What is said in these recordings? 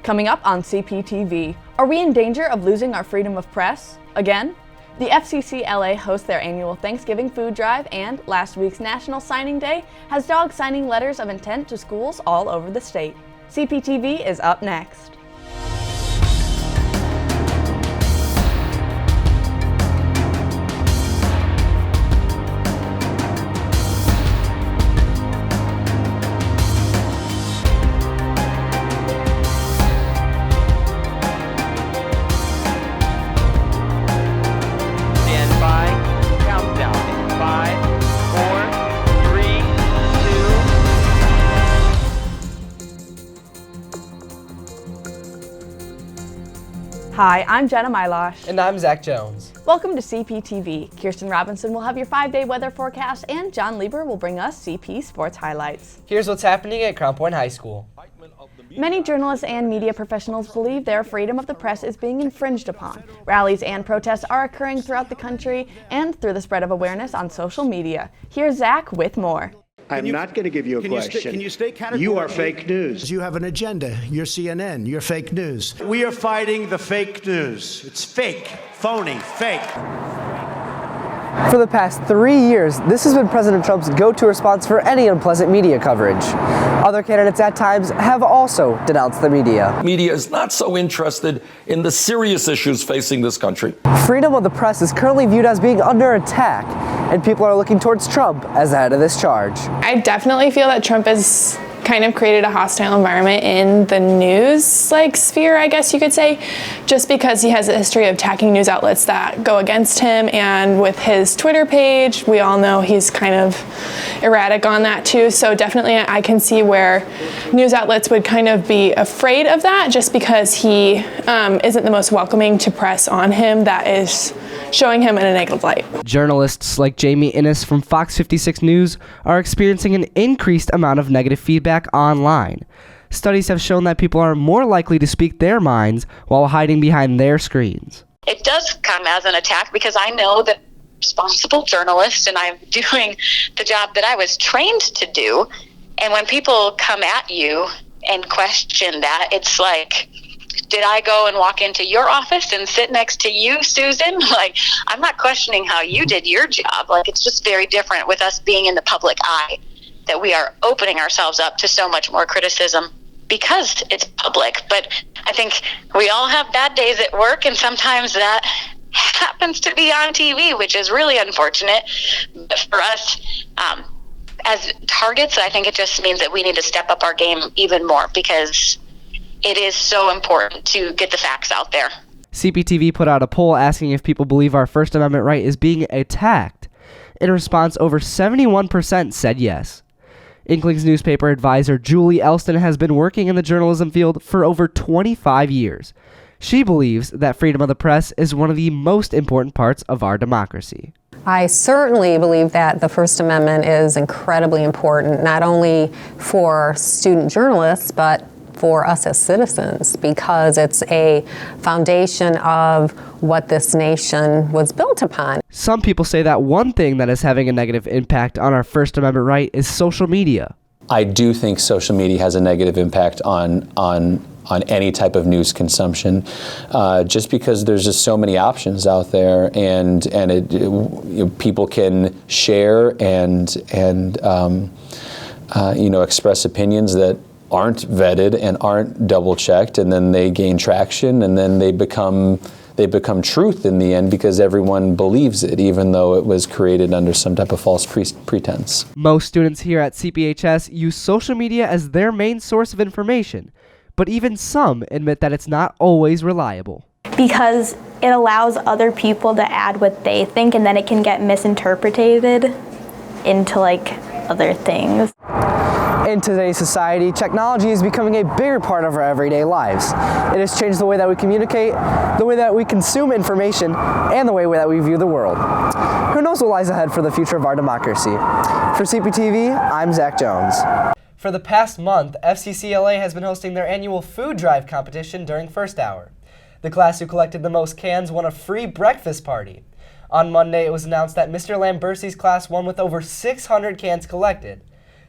Coming up on CPTV, are we in danger of losing our freedom of press again? The FCCLA hosts their annual Thanksgiving food drive, and last week's National Signing Day has dogs signing letters of intent to schools all over the state. CPTV is up next. Hi, I'm Jenna Mylosh. And I'm Zach Jones. Welcome to CPTV. Kirsten Robinson will have your 5-day weather forecast, and John Lieber will bring us CP sports highlights. Here's what's happening at Crown Point High School. Many journalists and media professionals believe their freedom of the press is being infringed upon. Rallies and protests are occurring throughout the country and through the spread of awareness on social media. Here's Zach with more. I'm not going to give you a question. Can you stay categorical? You are fake news. You have an agenda. You're CNN. You're fake news. We are fighting the fake news. It's fake, phony, fake. For the past 3 years, this has been President Trump's go-to response for any unpleasant media coverage. Other candidates at times have also denounced the media. Media is not so interested in the serious issues facing this country. Freedom of the press is currently viewed as being under attack, and people are looking towards Trump as the head of this charge. I definitely feel that Trump has kind of created a hostile environment in the news sphere, I guess you could say, just because he has a history of attacking news outlets that go against him, and with his Twitter page, we all know he's kind of erratic on that too. So definitely I can see where news outlets would kind of be afraid of that, just because he isn't the most welcoming to press on him that is showing him in a negative light. Journalists like Jamie Innes from Fox 56 News are experiencing an increased amount of negative feedback online. Studies have shown that people are more likely to speak their minds while hiding behind their screens. It does come as an attack because I know that I'm a responsible journalist and I'm doing the job that I was trained to do. And when people come at you and question that, it's like, did I go and walk into your office and sit next to you, Susan? I'm not questioning how you did your job. It's just very different with us being in the public eye, that we are opening ourselves up to so much more criticism because it's public. But I think we all have bad days at work, and sometimes that happens to be on TV, which is really unfortunate. But for us, as targets, I think it just means that we need to step up our game even more, because it is so important to get the facts out there. CPTV put out a poll asking if people believe our First Amendment right is being attacked. In response, over 71% said yes. Inkling's newspaper advisor Julie Elston has been working in the journalism field for over 25 years. She believes that freedom of the press is one of the most important parts of our democracy. I certainly believe that the First Amendment is incredibly important, not only for student journalists, but for us as citizens, because it's a foundation of what this nation was built upon. Some people say that one thing that is having a negative impact on our First Amendment right is social media. I do think social media has a negative impact on any type of news consumption, just because there's just so many options out there, and people can share and express opinions that aren't vetted and aren't double checked, and then they gain traction, and then they become truth in the end because everyone believes it, even though it was created under some type of false pretense. Most students here at CPHS use social media as their main source of information, but even some admit that it's not always reliable. Because it allows other people to add what they think, and then it can get misinterpreted into other things. In today's society, technology is becoming a bigger part of our everyday lives. It has changed the way that we communicate, the way that we consume information, and the way that we view the world. Who knows what lies ahead for the future of our democracy? For CPTV, I'm Zach Jones. For the past month, FCCLA has been hosting their annual food drive competition during first hour. The class who collected the most cans won a free breakfast party. On Monday, it was announced that Mr. Lambersi's class won with over 600 cans collected.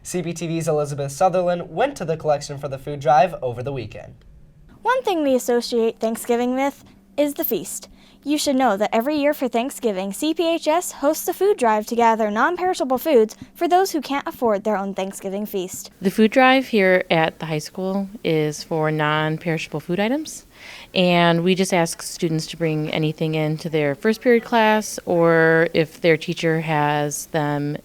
CPTV's Elizabeth Sutherland went to the collection for the food drive over the weekend. One thing we associate Thanksgiving with is the feast. You should know that every year for Thanksgiving, CPHS hosts a food drive to gather non-perishable foods for those who can't afford their own Thanksgiving feast. The food drive here at the high school is for non-perishable food items, and we just ask students to bring anything into their first period class, or if their teacher has them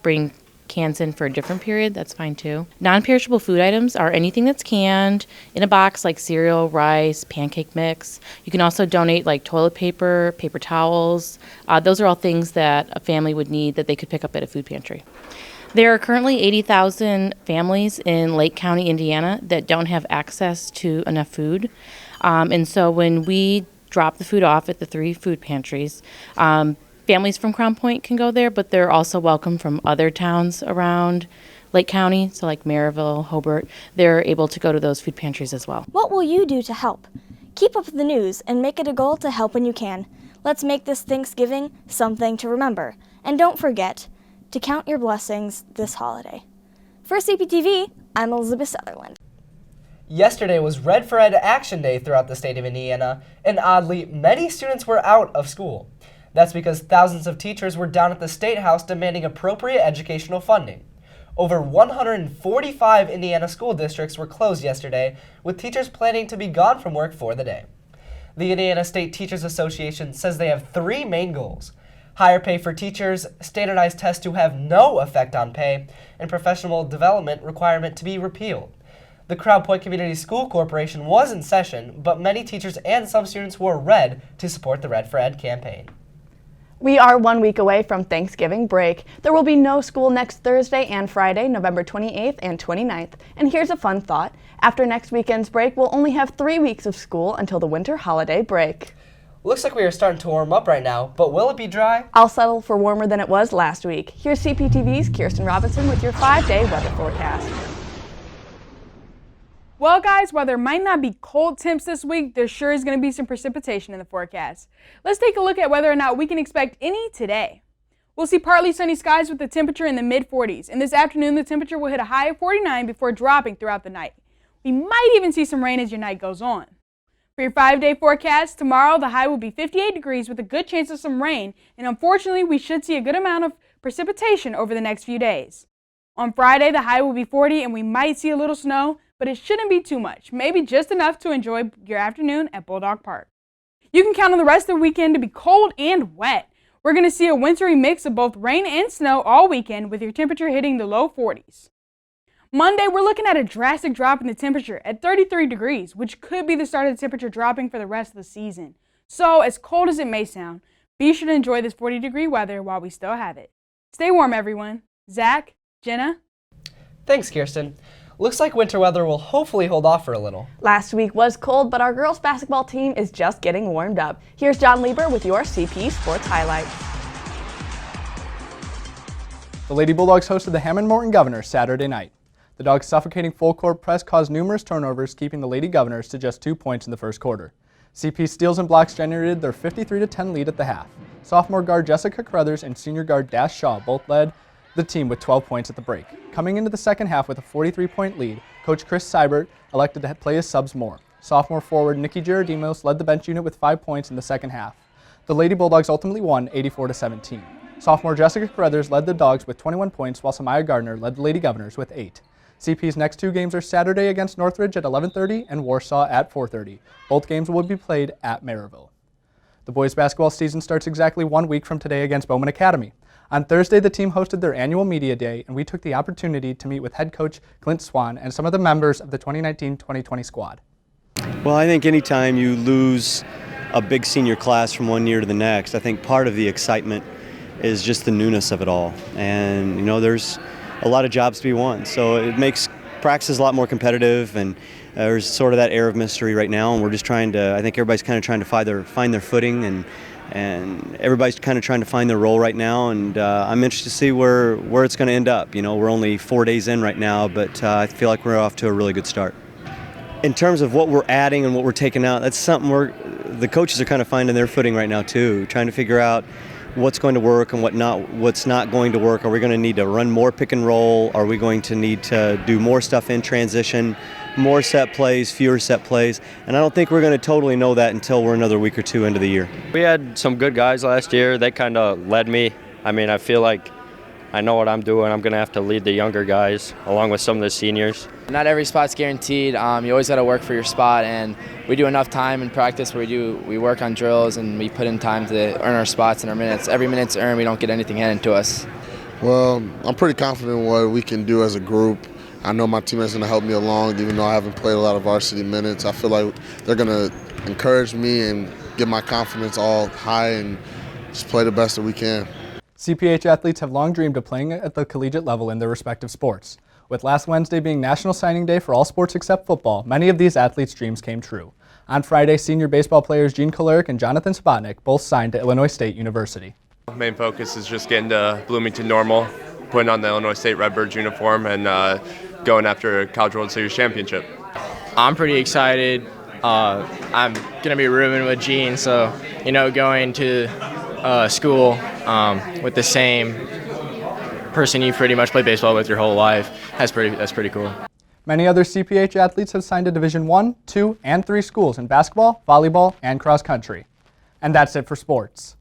bring cans in for a different period, that's fine too. Non-perishable food items are anything that's canned in a box, like cereal, rice, pancake mix. You can also donate like toilet paper, paper towels. Those are all things that a family would need that they could pick up at a food pantry. There are currently 80,000 families in Lake County, Indiana that don't have access to enough food. And so when we drop the food off at the 3 food pantries, families from Crown Point can go there, but they're also welcome from other towns around Lake County, so like Maryville, Hobart. They're able to go to those food pantries as well. What will you do to help? Keep up with the news and make it a goal to help when you can. Let's make this Thanksgiving something to remember. And don't forget to count your blessings this holiday. For CPTV, I'm Elizabeth Sutherland. Yesterday was Red for Ed Action Day throughout the state of Indiana, and oddly, many students were out of school. That's because thousands of teachers were down at the State House demanding appropriate educational funding. Over 145 Indiana school districts were closed yesterday, with teachers planning to be gone from work for the day. The Indiana State Teachers Association says they have 3 main goals: higher pay for teachers, standardized tests to have no effect on pay, and professional development requirement to be repealed. The Crown Point Community School Corporation was in session, but many teachers and some students wore red to support the Red for Ed campaign. We are 1 week away from Thanksgiving break. There will be no school next Thursday and Friday, November 28th and 29th. And here's a fun thought. After next weekend's break, we'll only have 3 weeks of school until the winter holiday break. Looks like we are starting to warm up right now, but will it be dry? I'll settle for warmer than it was last week. Here's CPTV's Kirsten Robinson with your 5-day weather forecast. Well, guys, while there might not be cold temps this week, there sure is going to be some precipitation in the forecast. Let's take a look at whether or not we can expect any today. We'll see partly sunny skies with the temperature in the mid-40s, and this afternoon the temperature will hit a high of 49 before dropping throughout the night. We might even see some rain as your night goes on. For your 5-day forecast, tomorrow the high will be 58 degrees with a good chance of some rain, and unfortunately we should see a good amount of precipitation over the next few days. On Friday, the high will be 40 and we might see a little snow, but it shouldn't be too much, maybe just enough to enjoy your afternoon at Bulldog Park. You can count on the rest of the weekend to be cold and wet. We're going to see a wintry mix of both rain and snow all weekend with your temperature hitting the low 40s. Monday, we're looking at a drastic drop in the temperature at 33 degrees, which could be the start of the temperature dropping for the rest of the season. So, as cold as it may sound, be sure to enjoy this 40-degree weather while we still have it. Stay warm, everyone. Zach, Jenna? Thanks, Kirsten. Looks like winter weather will hopefully hold off for a little. Last week was cold, but our girls basketball team is just getting warmed up. Here's John Lieber with your CP Sports Highlights. The Lady Bulldogs hosted the Hammond Morton Governors Saturday night. The Dogs' suffocating full-court press caused numerous turnovers, keeping the Lady Governors to just 2 points in the first quarter. CP steals and blocks generated their 53-10 lead at the half. Sophomore guard Jessica Carruthers and senior guard Dash Shaw both led the team with 12 points at the break. Coming into the second half with a 43-point lead, Coach Chris Seibert elected to play his subs more. Sophomore forward Nikki Giardimos led the bench unit with 5 points in the second half. The Lady Bulldogs ultimately won 84-17. Sophomore Jessica Carruthers led the Dogs with 21 points, while Samaya Gardner led the Lady Governors with 8. CP's next 2 games are Saturday against Northridge at 11:30 and Warsaw at 4:30. Both games will be played at Maryville. The boys basketball season starts exactly 1 week from today against Bowman Academy. On Thursday, the team hosted their annual media day, and we took the opportunity to meet with head coach Clint Swan and some of the members of the 2019-2020 squad. Well, I think anytime you lose a big senior class from one year to the next, I think part of the excitement is just the newness of it all. And, you know, there's a lot of jobs to be won, so it makes practice a lot more competitive, and there's sort of that air of mystery right now, and we're just trying to, I think everybody's kind of trying to find their footing, and everybody's kind of trying to find their role right now, and I'm interested to see where it's going to end up. You know, we're only 4 days in right now, but I feel like we're off to a really good start. In terms of what we're adding and what we're taking out, that's something the coaches are kind of finding their footing right now too, trying to figure out what's going to work and what's not going to work. Are we going to need to run more pick and roll? Are we going to need to do more stuff in transition? more set plays, fewer set plays, and I don't think we're going to totally know that until we're another week or two into the year. We had some good guys last year. They kind of led me. I mean, I feel like I know what I'm doing. I'm going to have to lead the younger guys along with some of the seniors. Not every spot's guaranteed. You always got to work for your spot, and we do enough time in practice where we work on drills and we put in time to earn our spots and our minutes. Every minute's earned, we don't get anything handed to us. Well, I'm pretty confident in what we can do as a group. I know my teammates are going to help me along, even though I haven't played a lot of varsity minutes. I feel like they're going to encourage me and get my confidence all high and just play the best that we can. CPH athletes have long dreamed of playing at the collegiate level in their respective sports. With last Wednesday being National Signing Day for all sports except football, many of these athletes' dreams came true. On Friday, senior baseball players Gene Kolarek and Jonathan Spotnick both signed to Illinois State University. Main focus is just getting to Bloomington Normal, putting on the Illinois State Redbirds uniform, and going after a College World Series championship. I'm pretty excited. I'm going to be rooming with Gene, so, going to school with the same person you pretty much play baseball with your whole life, that's pretty cool. Many other CPH athletes have signed to Division I, II, and III schools in basketball, volleyball, and cross country. And that's it for sports.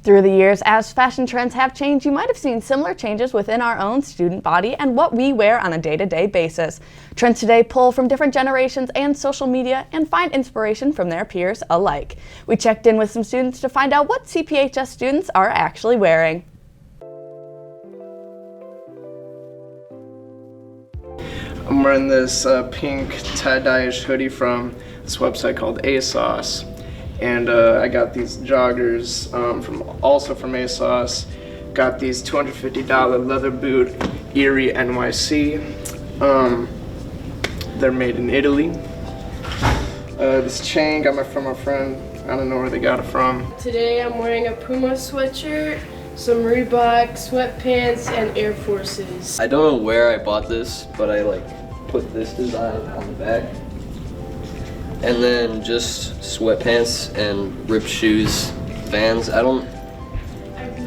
Through the years, as fashion trends have changed, you might have seen similar changes within our own student body and what we wear on a day-to-day basis. Trends today pull from different generations and social media and find inspiration from their peers alike. We checked in with some students to find out what CPHS students are actually wearing. I'm wearing this pink tie-dye-ish hoodie from this website called ASOS. And I got these joggers also from ASOS. Got these $250 leather boot Erie NYC. They're made in Italy. This chain got from a friend. I don't know where they got it from. Today I'm wearing a Puma sweatshirt, some Reebok sweatpants, and Air Forces. I don't know where I bought this, but I put this design on the back. And then just sweatpants and ripped shoes, Vans. I don't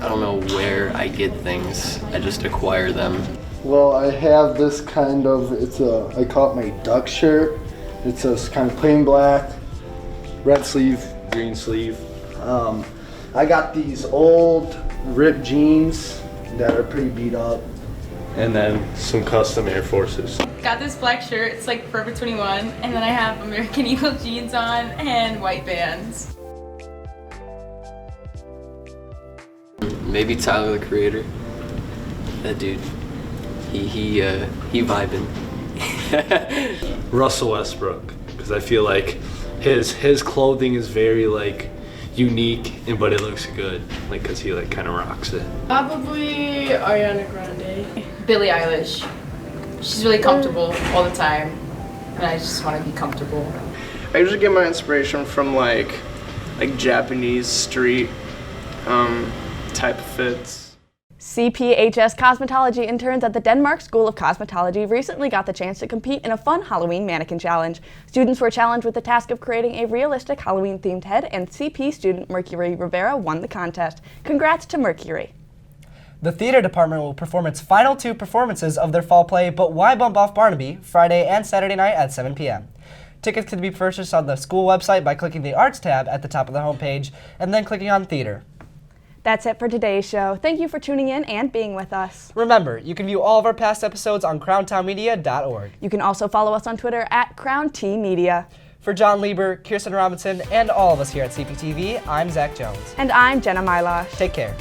know where I get things. I just acquire them. Well, I have this kind of, I call it my duck shirt. It's a kind of plain black, red sleeve, green sleeve. I got these old ripped jeans that are pretty beat up. And then some custom Air Forces. Got this black shirt, it's like Forever 21, and then I have American Eagle jeans on and white Vans. Maybe Tyler, the Creator. That dude, he vibing. Russell Westbrook, because I feel like his clothing is very unique, but it looks good, because he kind of rocks it. Probably Ariana Grande. Billie Eilish. She's really comfortable all the time, and I just want to be comfortable. I usually get my inspiration from like Japanese street type of fits. CPHS cosmetology interns at the Denmark School of Cosmetology recently got the chance to compete in a fun Halloween mannequin challenge. Students were challenged with the task of creating a realistic Halloween-themed head, and CP student Mercury Rivera won the contest. Congrats to Mercury. The theater department will perform its final 2 performances of their fall play, But Why Bump Off Barnaby, Friday and Saturday night at 7 p.m. Tickets can be purchased on the school website by clicking the Arts tab at the top of the homepage and then clicking on Theater. That's it for today's show. Thank you for tuning in and being with us. Remember, you can view all of our past episodes on crowntownmedia.org. You can also follow us on Twitter at CrownTmedia. For John Lieber, Kirsten Robinson, and all of us here at CPTV, I'm Zach Jones. And I'm Jenna Milosh. Take care.